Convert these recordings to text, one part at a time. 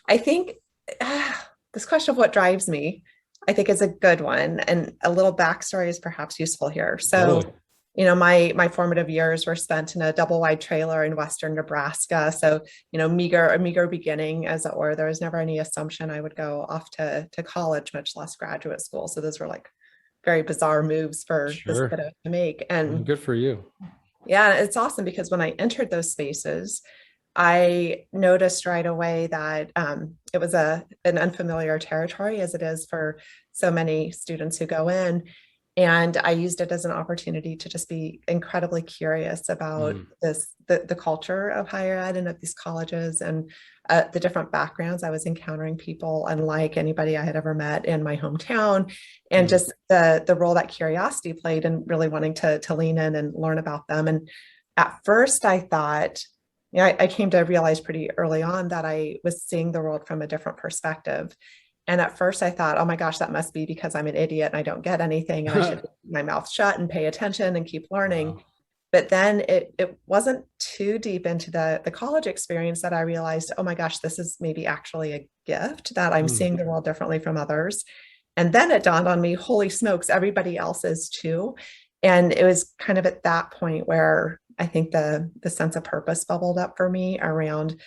I think this question of what drives me, I think is a good one. And a little backstory is perhaps useful here. So, Totally. my formative years were spent in a double wide trailer in Western Nebraska. So, a meager beginning, as it were. There was never any assumption I would go off to college, much less graduate school. So those were like very bizarre moves for this Sure. kiddo to make. Well, And good for you. yeah, it's awesome because when I entered those spaces, I noticed right away that it was an unfamiliar territory, as it is for so many students who go in. And I used it as an opportunity to just be incredibly curious about Mm. the culture of higher ed and of these colleges and the different backgrounds. I was encountering people unlike anybody I had ever met in my hometown, and Mm. just the role that curiosity played and really wanting to lean in and learn about them. And at first, I thought, I came to realize pretty early on that I was seeing the world from a different perspective. And at first I thought, oh my gosh, that must be because I'm an idiot and I don't get anything and I should keep my mouth shut and pay attention and keep learning. Wow. But then it wasn't too deep into the college experience that I realized, oh my gosh, this is maybe actually a gift that I'm Mm. seeing the world differently from others. And then it dawned on me, holy smokes, everybody else is too. And it was kind of at that point where I think the sense of purpose bubbled up for me around,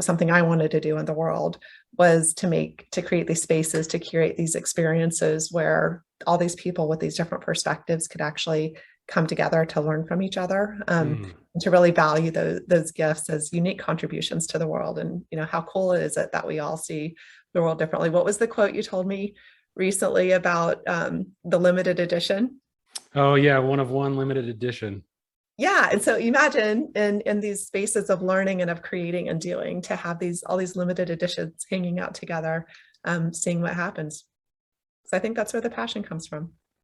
something I wanted to do in the world was to create these spaces, to curate these experiences where all these people with these different perspectives could actually come together to learn from each other, Mm. and to really value those gifts as unique contributions to the world. And how cool is it that we all see the world differently? What was the quote you told me recently about the limited edition? Oh yeah, one of one limited edition. Yeah, and so imagine in these spaces of learning and of creating and doing, to have these all these limited editions hanging out together, seeing what happens. So I think that's where the passion comes from.